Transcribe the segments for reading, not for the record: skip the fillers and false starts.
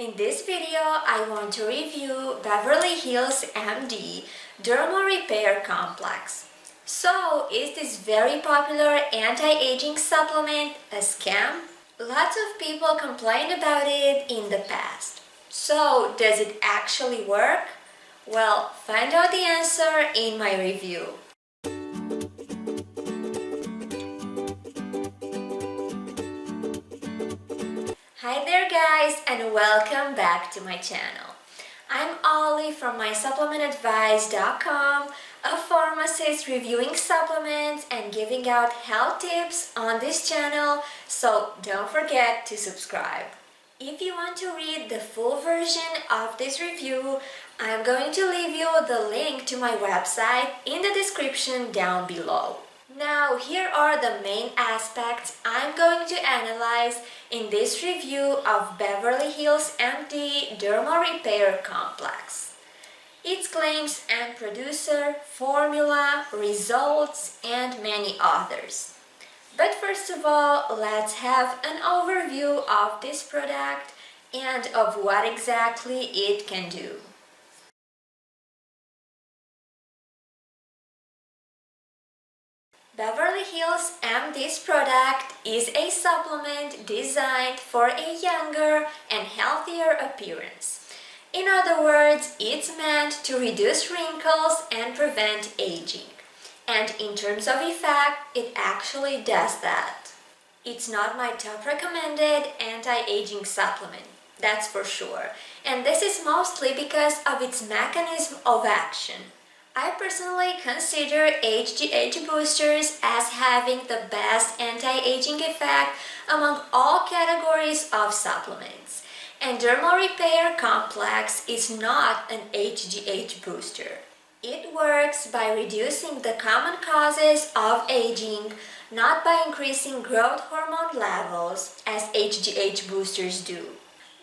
In this video, I want to review Beverly Hills MD Dermal Repair Complex. So, is this very popular anti-aging supplement a scam? Lots of people complained about it in the past. So, does it actually work? Well, find out the answer in my review. Hi there guys, and welcome back to my channel. I'm Ollie from mysupplementadvice.com, a pharmacist reviewing supplements and giving out health tips on this channel, so don't forget to subscribe. If you want to read the full version of this review, I'm going to leave you the link to my website in the description down below. Now, here are the main aspects I'm going to analyze in this review of Beverly Hills MD Dermal Repair Complex. Its claims and producer, formula, results, and many others. But first of all, let's have an overview of this product and of what exactly it can do. Beverly Hills MD's product is a supplement designed for a younger and healthier appearance. In other words, it's meant to reduce wrinkles and prevent aging. And in terms of effect, it actually does that. It's not my top recommended anti-aging supplement, that's for sure. And this is mostly because of its mechanism of action. I personally consider HGH boosters as having the best anti-aging effect among all categories of supplements. And Dermal Repair Complex is not an HGH booster. It works by reducing the common causes of aging, not by increasing growth hormone levels as HGH boosters do.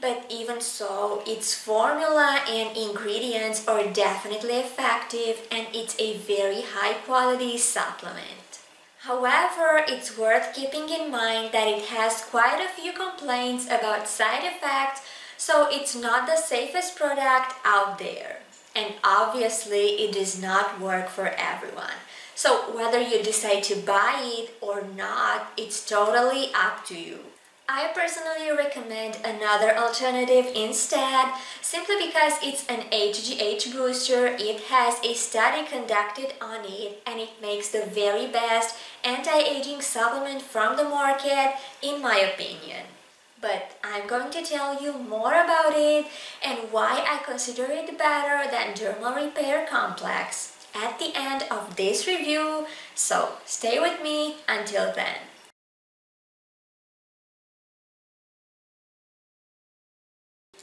But even so, its formula and ingredients are definitely effective and it's a very high quality supplement. However, it's worth keeping in mind that it has quite a few complaints about side effects, so it's not the safest product out there. And obviously, it does not work for everyone. So whether you decide to buy it or not, it's totally up to you. I personally recommend another alternative instead, simply because it's an HGH booster, it has a study conducted on it, and it makes the very best anti-aging supplement from the market, in my opinion. But I'm going to tell you more about it and why I consider it better than Dermal Repair Complex at the end of this review, so stay with me until then.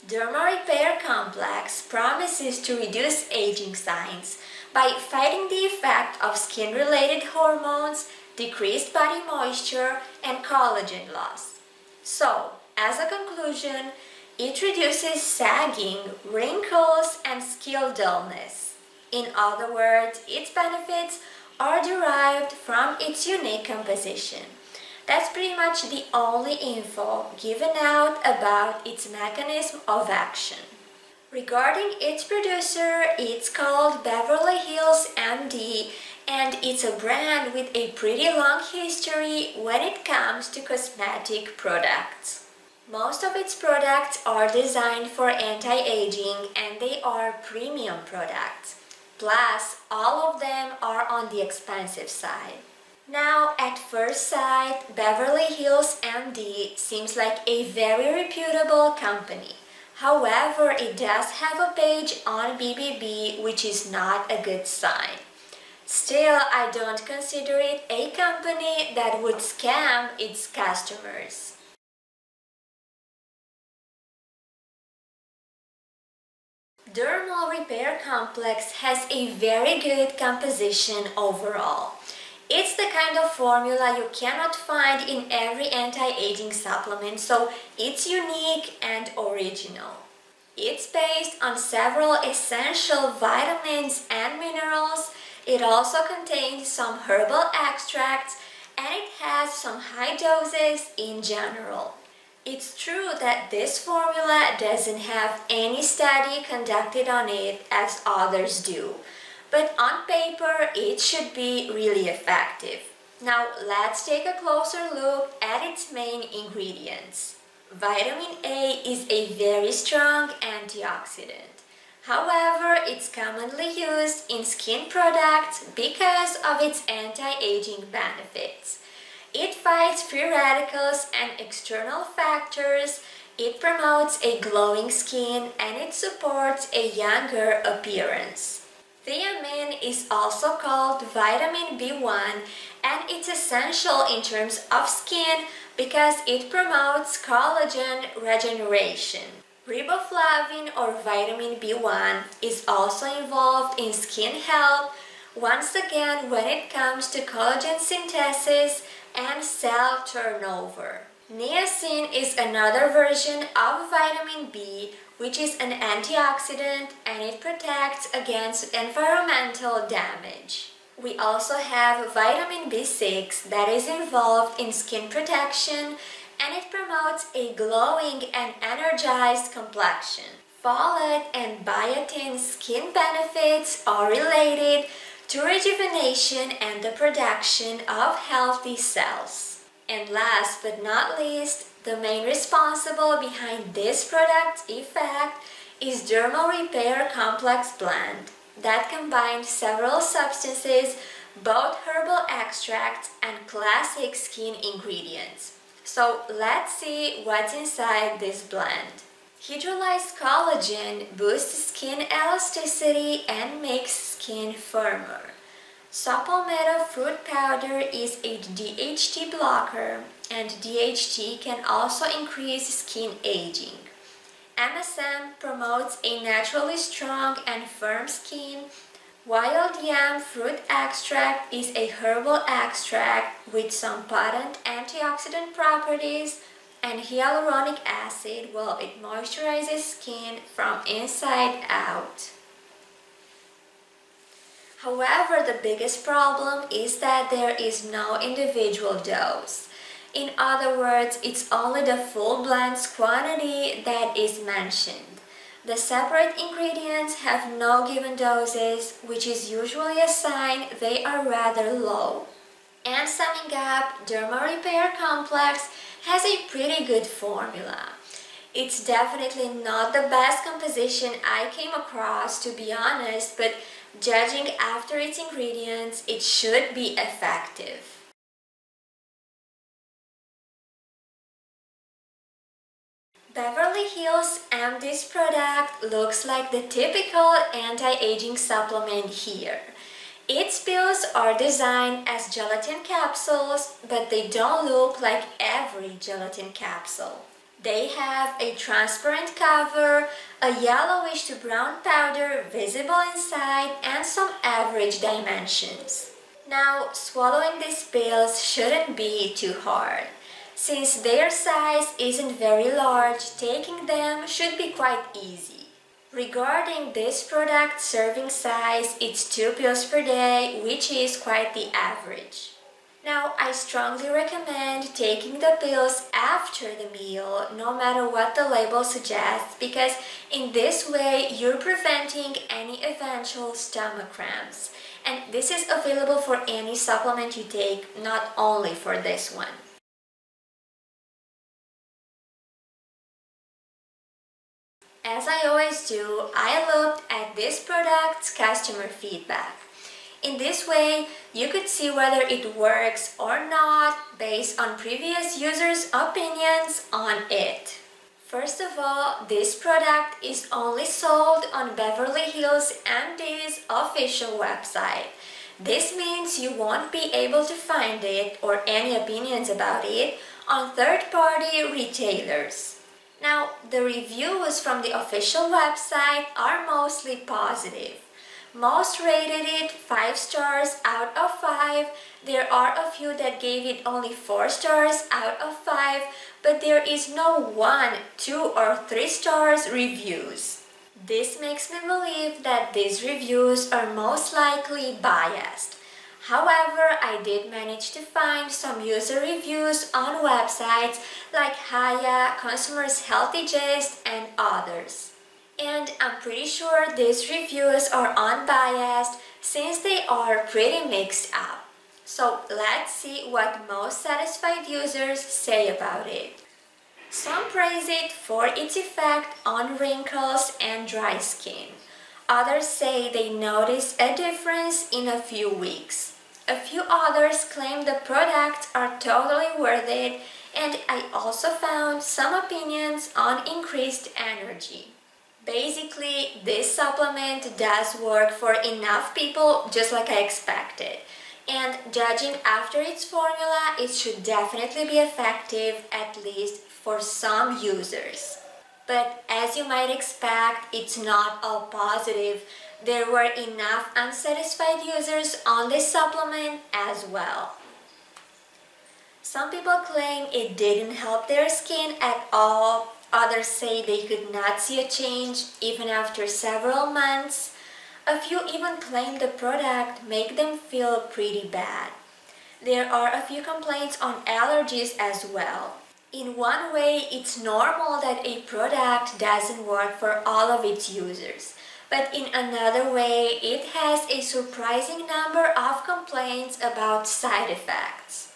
Dermal Repair Complex promises to reduce aging signs by fighting the effect of skin-related hormones, decreased body moisture, and collagen loss. So, as a conclusion, it reduces sagging, wrinkles, and skin dullness. In other words, its benefits are derived from its unique composition. That's pretty much the only info given out about its mechanism of action. Regarding its producer, it's called Beverly Hills MD, and it's a brand with a pretty long history when it comes to cosmetic products. Most of its products are designed for anti-aging and they are premium products. Plus, all of them are on the expensive side. Now, at first sight, Beverly Hills MD seems like a very reputable company. However, it does have a page on BBB, which is not a good sign. Still, I don't consider it a company that would scam its customers. Dermal Repair Complex has a very good composition overall. It's the kind of formula you cannot find in every anti-aging supplement, so it's unique and original. It's based on several essential vitamins and minerals. It also contains some herbal extracts and it has some high doses in general. It's true that this formula doesn't have any study conducted on it as others do, but on paper it should be really effective. Now let's take a closer look at its main ingredients. Vitamin A is a very strong antioxidant. However, it's commonly used in skin products because of its anti-aging benefits. It fights free radicals and external factors, it promotes a glowing skin, and it supports a younger appearance. Thiamine is also called vitamin B1 and it's essential in terms of skin because it promotes collagen regeneration. Riboflavin or vitamin B1 is also involved in skin health, once again when it comes to collagen synthesis and cell turnover. Niacin is another version of vitamin B, which is an antioxidant and it protects against environmental damage. We also have vitamin B6 that is involved in skin protection and it promotes a glowing and energized complexion. Folate and biotin skin benefits are related to rejuvenation and the production of healthy cells. And last but not least, the main responsible behind this product's effect is Dermal Repair Complex blend that combines several substances, both herbal extracts and classic skin ingredients. So let's see what's inside this blend. Hydrolyzed collagen boosts skin elasticity and makes skin firmer. Sapalmetto fruit powder is a DHT blocker, and DHT can also increase skin aging. MSM promotes a naturally strong and firm skin. Wild yam fruit extract is a herbal extract with some potent antioxidant properties, and hyaluronic acid, well, it moisturizes skin from inside out. However, the biggest problem is that there is no individual dose. In other words, it's only the full blend's quantity that is mentioned. The separate ingredients have no given doses, which is usually a sign they are rather low. And summing up, Dermal Repair Complex has a pretty good formula. It's definitely not the best composition I came across, to be honest, but judging after its ingredients, it should be effective. Beverly Hills MD's product looks like the typical anti-aging supplement here. Its pills are designed as gelatin capsules, but they don't look like every gelatin capsule. They have a transparent cover, a yellowish to brown powder visible inside, and some average dimensions. Now, swallowing these pills shouldn't be too hard. Since their size isn't very large, taking them should be quite easy. Regarding this product's serving size, it's 2 pills per day, which is quite the average. Now, I strongly recommend taking the pills after the meal, no matter what the label suggests, because in this way you're preventing any eventual stomach cramps. And this is available for any supplement you take, not only for this one. As I always do, I looked at this product's customer feedback. In this way, you could see whether it works or not based on previous users' opinions on it. First of all, this product is only sold on Beverly Hills MD's official website. This means you won't be able to find it or any opinions about it on third-party retailers. Now, the reviews from the official website are mostly positive. Most rated it 5 stars out of 5. There are a few that gave it only 4 stars out of 5, but there is no 1, 2, or 3 stars reviews. This makes me believe that these reviews are most likely biased. However, I did manage to find some user reviews on websites like Haya, Consumers Healthy Gist, and others. And I'm pretty sure these reviews are unbiased since they are pretty mixed up. So let's see what most satisfied users say about it. Some praise it for its effect on wrinkles and dry skin. Others say they notice a difference in a few weeks. A few others claim the products are totally worth it, and I also found some opinions on increased energy. Basically, this supplement does work for enough people just like I expected. And judging after its formula, it should definitely be effective at least for some users. But as you might expect, it's not all positive. There were enough unsatisfied users on this supplement as well. Some people claim it didn't help their skin at all. Others say they could not see a change even after several months. A few even claim the product made them feel pretty bad. There are a few complaints on allergies as well. In one way, it's normal that a product doesn't work for all of its users. But in another way, it has a surprising number of complaints about side effects.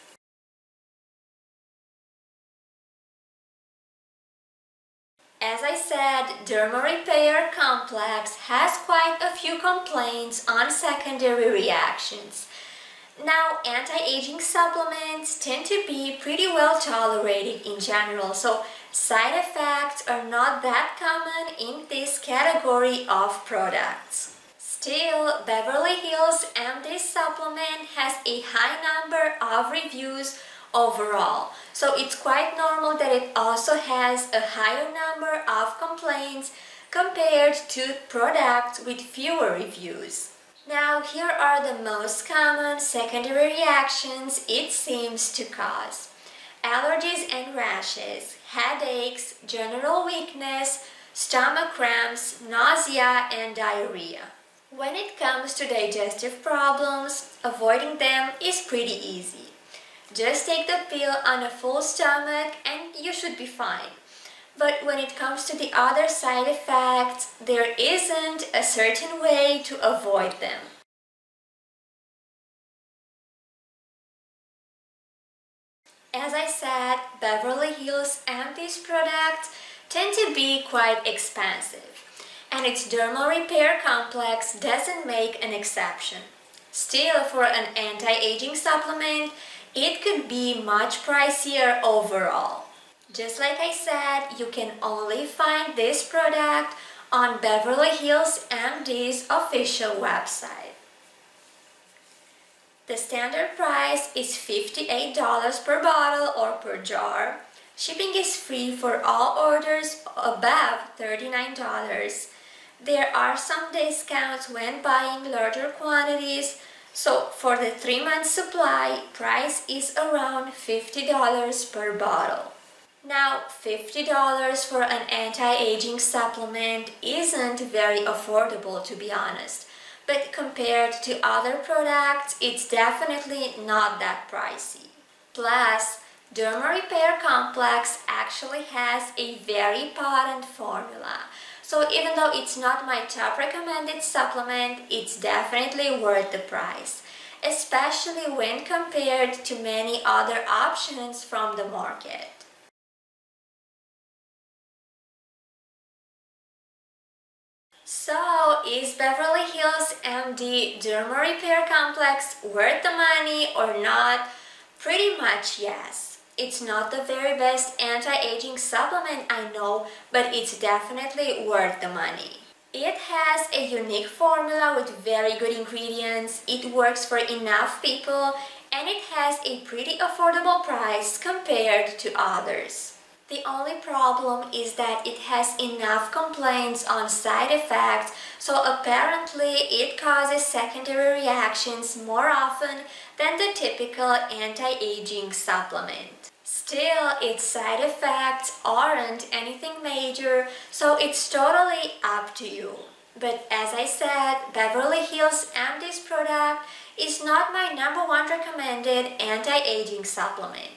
As I said, Derma Repair Complex has quite a few complaints on secondary reactions. Now, anti-aging supplements tend to be pretty well tolerated in general, so side effects are not that common in this category of products. Still, Beverly Hills MD supplement has a high number of reviews overall, so it's quite normal that it also has a higher number of complaints compared to products with fewer reviews. Now, here are the most common secondary reactions it seems to cause: allergies and rashes, headaches, general weakness, stomach cramps, nausea, and diarrhea. When it comes to digestive problems, avoiding them is pretty easy. Just take the pill on a full stomach and you should be fine. But when it comes to the other side effects, there isn't a certain way to avoid them. As I said, Beverly Hills MD's products tend to be quite expensive, and its Derma Repair Complex doesn't make an exception. Still, for an anti-aging supplement, it could be much pricier overall. Just like I said, you can only find this product on Beverly Hills MD's official website. The standard price is $58 per bottle or per jar. Shipping is free for all orders above $39. There are some discounts when buying larger quantities, so for the 3-month supply, price is around $50 per bottle. Now, $50 for an anti-aging supplement isn't very affordable, to be honest, but compared to other products, it's definitely not that pricey. Plus, Derma Repair Complex actually has a very potent formula, so even though it's not my top recommended supplement, it's definitely worth the price, especially when compared to many other options from the market. So, is Beverly Hills MD Derma Repair Complex worth the money or not? Pretty much yes. It's not the very best anti-aging supplement I know, but it's definitely worth the money. It has a unique formula with very good ingredients, it works for enough people, and it has a pretty affordable price compared to others. The only problem is that it has enough complaints on side effects, so apparently it causes secondary reactions more often than the typical anti-aging supplement. Still, its side effects aren't anything major, so it's totally up to you. But as I said, Beverly Hills MD's product is not my #1 recommended anti-aging supplement.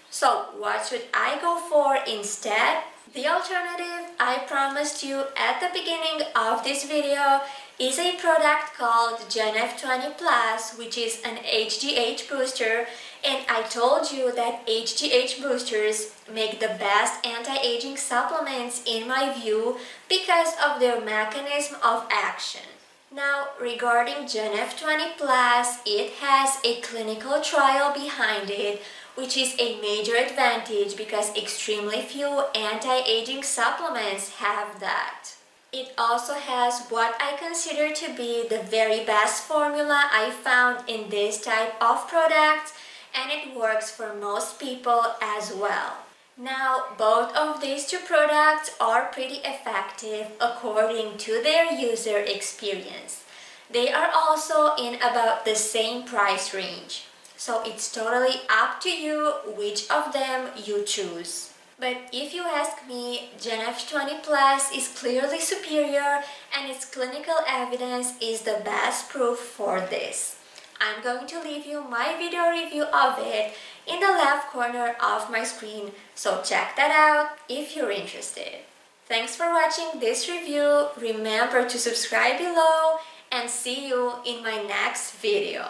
So what should I go for instead? The alternative I promised you at the beginning of this video is a product called GenF20 Plus, which is an HGH booster, and I told you that HGH boosters make the best anti-aging supplements in my view because of their mechanism of action. Now, regarding GenF20 Plus, it has a clinical trial behind it, which is a major advantage because extremely few anti-aging supplements have that. It also has what I consider to be the very best formula I found in this type of product, and it works for most people as well. Now, both of these two products are pretty effective according to their user experience. They are also in about the same price range. So it's totally up to you which of them you choose. But if you ask me, GenF20 Plus is clearly superior and its clinical evidence is the best proof for this. I'm going to leave you my video review of it in the left corner of my screen, so check that out if you're interested. Thanks for watching this review. Remember to subscribe below and see you in my next video.